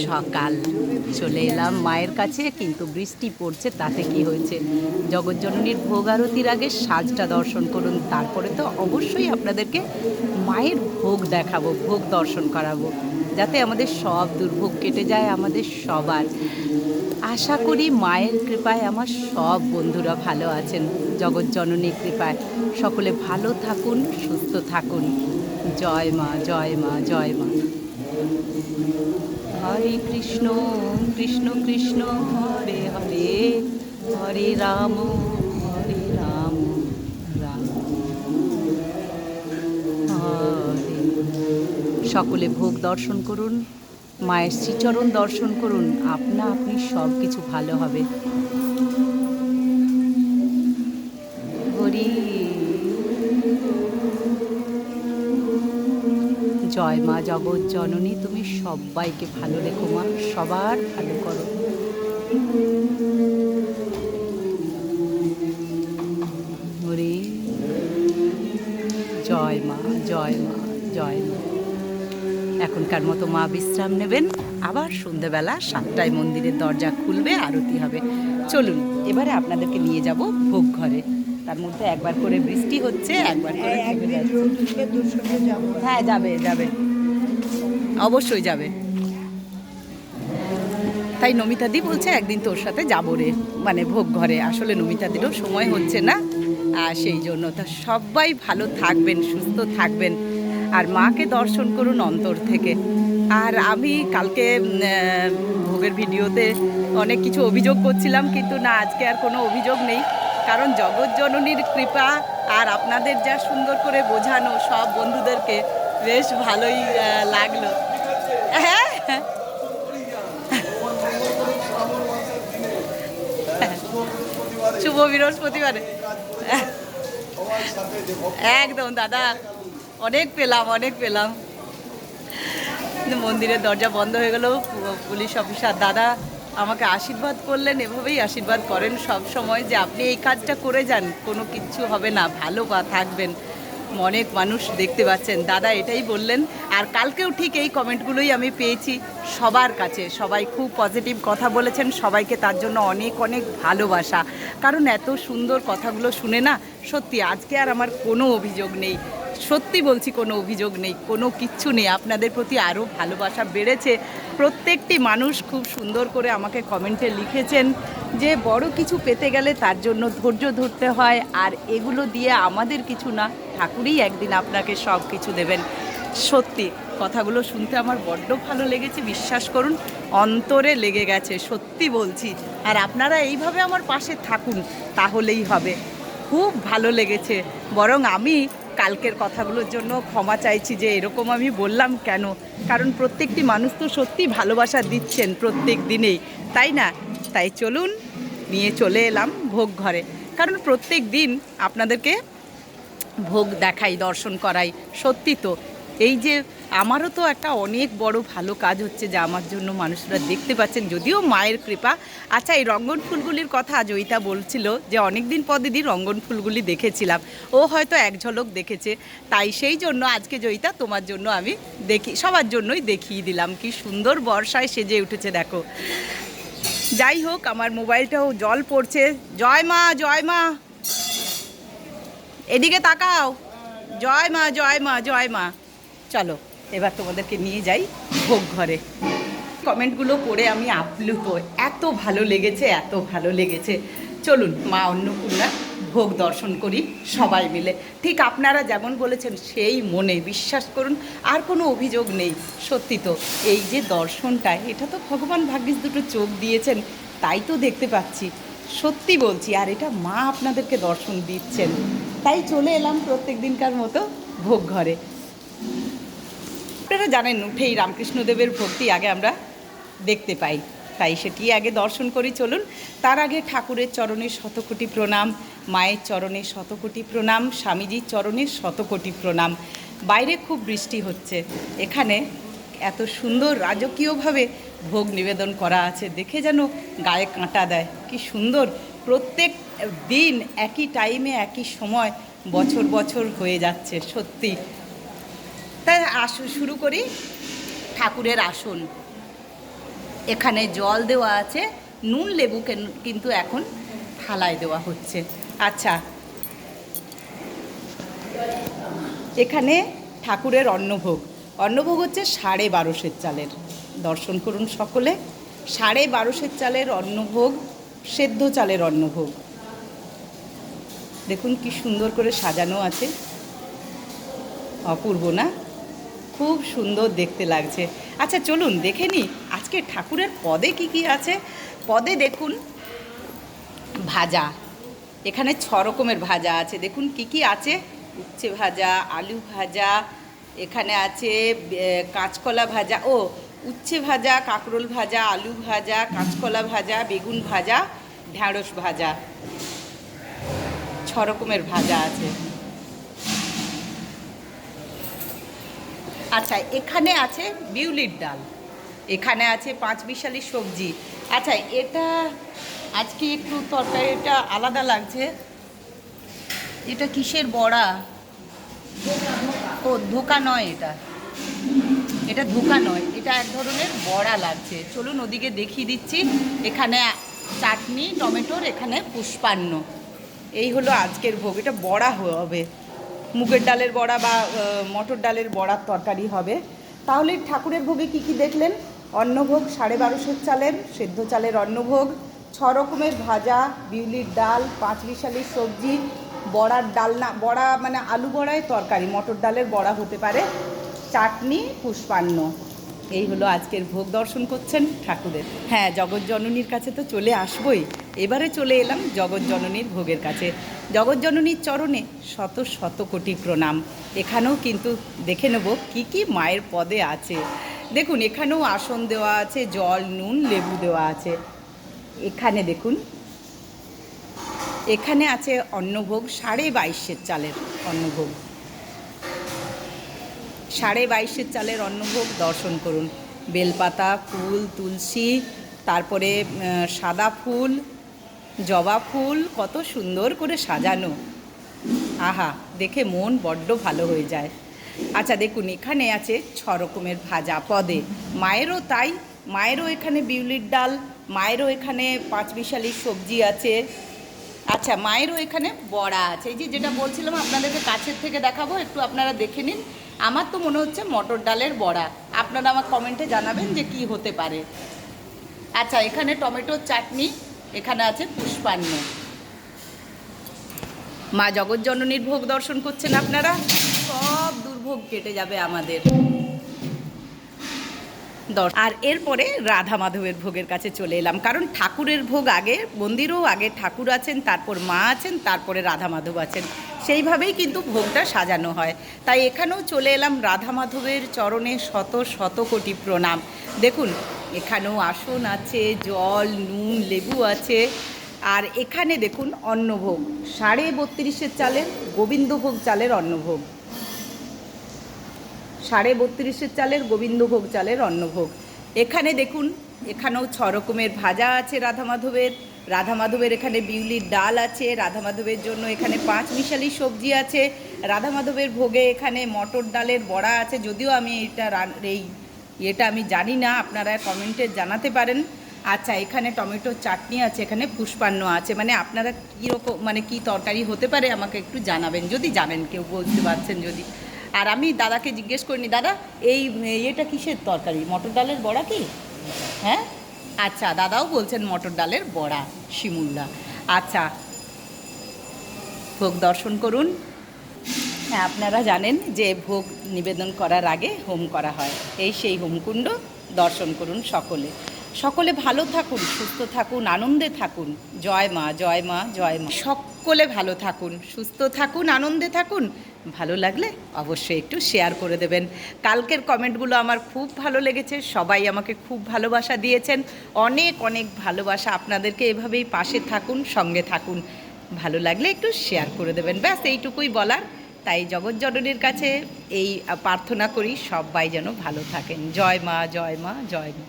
সকাল চলে এলাম মায়ের কাছে, কিন্তু বৃষ্টি পড়ছে, তাতে কি হয়েছে, জগৎজননীর ভোগ আরতির আগে সাজটা দর্শন করুন, তারপরে তো অবশ্যই আপনাদেরকে মায়ের ভোগ দেখাবো, ভোগ দর্শন করাবো, যাতে আমাদের সব দুর্ভোগ কেটে যায় আমাদের সবার। আশা করি মায়ের কৃপায় আমার সব বন্ধুরা ভালো আছেন, জগৎজননীর কৃপায় সকলে ভালো থাকুন, সুস্থ থাকুন। জয় মা, জয় মা, জয় মা। হরে কৃষ্ণ কৃষ্ণ কৃষ্ণ হরে হরে, হরে রাম হরে রাম, রাম হরে। সকলে ভোগ দর্শন করুন, মায়ের শ্রীচরণ দর্শন করুন, আপনি সব কিছু ভালো হবে। হরি জয় মা জগৎজননী, তুমি সবাইকে ভালো রেখো মা, সবার ভালো করো। হরি জয় মা, জয় মা, জয় মা। এখনকার মতো মা বিশ্রাম নেবেন, আবার সন্ধ্যেবেলা 7টায় মন্দিরের দরজা খুলবে, আরতি হবে। চলুন এবারে আপনাদেরকে নিয়ে যাব ভোগ ঘরে। তার মধ্যে একবার করে বৃষ্টি হচ্ছে, একবার করে হ্যাঁ যাবে যাবে, অবশ্যই যাবে। তাই নমিতাদি বলছে একদিন তোর সাথে যাবো রে, মানে ভোগ ঘরে। আসলে নমিতাদিরও সময় হচ্ছে না, আর সেই জন্য তা সবাই ভালো থাকবেন, সুস্থ থাকবেন, আর মাকে দর্শন করুন অন্তর থেকে। আর আমি কালকে ভোগের ভিডিওতে অনেক কিছু অভিযোগ করছিলাম, কিন্তু না, আজকে আর কোনো অভিযোগ নেই, কারণ জগৎজননীর কৃপা আর আপনাদের যা সুন্দর করে বোঝানো সব বন্ধুদেরকে বেশ ভালোই লাগলো। হ্যাঁ শুভ বৃহস্পতিবারে একদম দাদা, অনেক পেলাম, অনেক পেলাম। মন্দিরের দরজা বন্ধ হয়ে গেল, পুলিশ অফিসার দাদা আমাকে আশীর্বাদ করলেন, এভাবেই আশীর্বাদ করেন সব সময়, যে আপনি এই কাজটা করে যান, কোনো কিচ্ছু হবে না, ভালো থাকবেন। অনেক মানুষ দেখতে পাচ্ছেন, দাদা এটাই বললেন। আর কালকেও ঠিক এই কমেন্টগুলোই আমি পেয়েছি সবার কাছে, সবাই খুব পজিটিভ কথা বলেছেন, সবাইকে তার জন্য অনেক অনেক ভালোবাসা। কারণ এত সুন্দর কথাগুলো শুনে না, সত্যি আজকে আর আমার কোনো অভিযোগ নেই, সত্যি বলছি, কোনো অভিযোগ নেই, কোনো কিচ্ছু নেই। আপনাদের প্রতি আরও ভালোবাসা বেড়েছে। প্রত্যেকটি মানুষ খুব সুন্দর করে আমাকে কমেন্টে লিখেছেন যে বড় কিছু পেতে গেলে তার জন্য ধৈর্য ধরতে হয়, আর এগুলো দিয়ে আমাদের কিছু না, ঠাকুরই একদিন আপনাকে সব কিছু দেবেন। সত্যি কথাগুলো শুনতে আমার বড্ড ভালো লেগেছে, বিশ্বাস করুন, অন্তরে লেগে গেছে, সত্যি বলছি। আর আপনারা এইভাবে আমার পাশে থাকুন, তাহলেই হবে। খুব ভালো লেগেছে। বরং আমি কালকের কথাগুলোর জন্য ক্ষমা চাইছি যে এরকম আমি বললাম কেন, কারণ প্রত্যেকটি মানুষ তো সত্যি ভালোবাসা দিচ্ছেন প্রত্যেক দিনেই, তাই না? তাই চলুন, নিয়ে চলে এলাম ভোগ ঘরে, কারণ প্রত্যেক দিন আপনাদেরকে ভোগ দেখাই, দর্শন করাই। সত্যি তো এই যে আমারও তো একটা অনেক বড় ভালো কাজ হচ্ছে, যা আমার জন্য মানুষরা দেখতে পাচ্ছেন, যদিও মায়ের কৃপা। আচ্ছা, এই রঙ্গন ফুলগুলির কথা জয়িতা বলছিল যে অনেক দিন পর দিদি রঙ্গন ফুলগুলি দেখেছিলাম, ও হয়তো এক ঝলক দেখেছে, তাই সেই জন্য আজকে জয়িতা তোমার জন্য আমি সবার জন্যই দেখিয়ে দিলাম। কি সুন্দর বর্ষায় সেজে উঠেছে দেখো। যাই হোক, আমার মোবাইলটাও জল পড়ছে। জয় মা, জয় মা, এদিকে তাকাও। জয় মা, জয় মা, জয় মা। চলো এবার তোমাদেরকে নিয়ে যাই ভোগ ঘরে। কমেন্টগুলো পড়ে আমি আপ্লুত, এত ভালো লেগেছে, এত ভালো লেগেছে। চলুন মা অন্নপূর্ণা ভোগ দর্শন করি সবাই মিলে। ঠিক আপনারা যেমন বলেছেন সেই মনে, বিশ্বাস করুন, আর কোনো অভিযোগ নেই। সত্যি তো এই যে দর্শনটা, এটা তো ভগবান ভাগ্যিস দুটো চোখ দিয়েছেন, তাই তো দেখতে পাচ্ছি, সত্যি বলছি। আর এটা মা আপনাদেরকে দর্শন দিচ্ছেন, তাই চলে এলাম প্রত্যেক দিনকার মতো ভোগ ঘরে। আপনারা জানেন, উঠেই রামকৃষ্ণদেবের ভক্তি আগে আমরা দেখতে পাই, তাই সেটি আগে দর্শন করি। চলুন, তার আগে ঠাকুরের চরণে শতকোটি প্রণাম, মায়ের চরণে শতকোটি প্রণাম, স্বামীজির চরণে শতকোটি প্রণাম। বাইরে খুব বৃষ্টি হচ্ছে, এখানে এত সুন্দর রাজকীয়ভাবে ভোগ নিবেদন করা আছে, দেখে যেন গায়ে কাঁটা দেয়। কি সুন্দর, প্রত্যেক দিন একই টাইমে একই সময় বছর বছর হয়ে যাচ্ছে, সত্যি। তাই শুরু করি ঠাকুরের আসন। এখানে জল দেওয়া আছে, নুন লেবু কিন্তু এখন থালায় দেওয়া হচ্ছে। আচ্ছা, এখানে ঠাকুরের অন্নভোগ। অন্নভোগ হচ্ছে 12.5 চালের, দর্শন করুন সকলে। 12.5 চালের অন্নভোগ, সেদ্ধ চালের অন্নভোগ। দেখুন কি সুন্দর করে সাজানো আছে, অপূর্ব না? খুব সুন্দর দেখতে লাগছে। আচ্ছা চলুন দেখে নিই আজকে ঠাকুরের পদে কি কি আছে। পদে দেখুন ভাজা, এখানে 6 রকমের ভাজা আছে। দেখুন কি কি আছে, উচ্ছে ভাজা, আলু ভাজা, এখানে আছে কাঁচকলা ভাজা, উচ্ছে ভাজা, কাঁকরোল ভাজা, আলু ভাজা, কাঁচকলা ভাজা, বেগুন ভাজা, ঢ্যাঁড়স ভাজা। 6 রকমের ভাজা আছে। আচ্ছা, এখানে আছে বিউলির ডাল, এখানে আছে 5 মিশালি সবজি। আচ্ছা, এটা আজকে একটু তরকারিটা আলাদা লাগছে। এটা কিসের বড়া? ধোকা নয়, এটা ধোকা নয়, এটা এক ধরনের বড়া লাগছে। চলুন ওদিকে দেখিয়ে দিচ্ছি। এখানে চাটনি টমেটোর, এখানে পুষ্পান্ন। এই হলো আজকের ভোগ। এটা বড়া হবে, মুগের ডালের বড়া বা মটর ডালের বড়ার তরকারি হবে। তাহলে ঠাকুরের ভোগে কি কি দেখলেন? অন্নভোগ 12.5 চালের, সেদ্ধ চালের অন্নভোগ, 6 রকমের ভাজা, বিউলির ডাল, 5 মিশালি সবজি, বড়ার ডালনা, বড়া মানে আলু বড়ায় তরকারি, মটর ডালের বড়া হতে পারে, চাটনি, পুষ্পান্ন। এই হলো আজকের ভোগ। দর্শন করছেন ঠাকুরের। হ্যাঁ, জগৎজননীর কাছে তো চলে আসবই। এবারে চলে এলাম জগৎজননীর ভোগের কাছে। জগৎজননীর চরণে শত শত কোটি প্রণাম। এখানেও কিন্তু দেখে নেব কি কি মায়ের পদে আছে। দেখুন এখানেও আসন দেওয়া আছে, জল, নুন, লেবু দেওয়া আছে। এখানে দেখুন, এখানে আছে অন্নভোগ 22.5 চালের অন্নভোগ। 22.5 চালের অন্নভোগ দর্শন করুন। বেলপাতা, ফুল, তুলসী, তারপরে সাদা ফুল, জবা ফুল, কত সুন্দর করে সাজানো। আহা, দেখে মন বড্ড ভালো হয়ে যায়। আচ্ছা দেখুন, এখানে আছে 6 রকমের ভাজা পদে। মায়েরও তাই, মায়েরও এখানে বিউলির ডাল, মায়েরও এখানে 5 মিশালি সবজি আছে। আচ্ছা, মায়েরও এখানে বড়া আছে। এই যে যেটা বলছিলাম আপনাদেরকে কাছের থেকে দেখাবো, একটু আপনারা দেখে নিন। আমার তো মনে হচ্ছে মটর ডালের বড়া, আপনারা আমার কমেন্টে জানাবেন যে কি হতে পারে। আচ্ছা, এখানে টমেটোর চাটনি, এখানে আছে পুষ্পান্ন। মা জগৎজননীর ভোগ দর্শন করছেন আপনারা, সব দুর্ভোগ কেটে যাবে আমাদের। আর এরপরে রাধা মাধবের ভোগের কাছে চলে এলাম, কারণ ঠাকুরের ভোগ আগে, মন্দিরেও আগে ঠাকুর আছেন, তারপর মা আছেন, তারপরে রাধা মাধব আছেন, সেইভাবেই কিন্তু ভোগটা সাজানো হয়। তাই এখানেও চলে এলাম রাধা মাধবের চরণে শত শত কোটি প্রণাম। দেখুন এখানেও আসন আছে, জল, নুন, লেবু আছে। আর এখানে দেখুন অন্নভোগ 32.5 চালের, গোবিন্দভোগ চালের অন্নভোগ। 32.5 চালের গোবিন্দভোগ চালের অন্নভোগ। এখানে দেখুন, এখানেও 6 রকমের ভাজা আছে রাধা মাধবের। রাধা মাধবের এখানে বিউলির ডাল আছে, রাধা মাধবের জন্য এখানে 5 মিশালি সবজি আছে, রাধা মাধবের ভোগে এখানে মটর ডালের বড়া আছে। যদিও আমি এটা আমি জানি না, আপনারা কমেন্টে জানাতে পারেন। আচ্ছা, এখানে টমেটোর চাটনি আছে, এখানে পুষ্পান্ন আছে। মানে আপনারা কীরকম, মানে কী তরকারি হতে পারে আমাকে একটু জানাবেন, যদি জানেন, কেউ বলতে পারছেন যদি। আর আমি দাদাকে জিজ্ঞেস করিনি, দাদা এই এটা কিসের তরকারি, মটর ডালের বড়া কি? হ্যাঁ, আচ্ছা, দাদাও বলছেন মটর ডালের বড়া, শিমুল্লা। আচ্ছা, ভোগ দর্শন করুন। হ্যাঁ, আপনারা জানেন যে ভোগ নিবেদন করার আগে হোম করা হয়। এই সেই হোমকুণ্ড, দর্শন করুন সকলে। সকলে ভালো থাকুন, সুস্থ থাকুন, আনন্দে থাকুন। জয় মা, জয় মা, জয় মা। সকলে ভালো থাকুন, সুস্থ থাকুন, আনন্দে থাকুন। ভালো লাগলে অবশ্যই একটু শেয়ার করে দেবেন। কালকের কমেন্টগুলো আমার খুব ভালো লেগেছে, সবাই আমাকে খুব ভালোবাসা দিয়েছেন। অনেক অনেক ভালোবাসা আপনাদেরকে। এভাবেই পাশে থাকুন, সঙ্গে থাকুন। ভালো লাগলে একটু শেয়ার করে দেবেন, ব্যাস এইটুকুই বলার। তাই জগৎজননীর কাছে এই প্রার্থনা করি সবাই যেন ভালো থাকেন। জয় মা, জয় মা, জয় মা।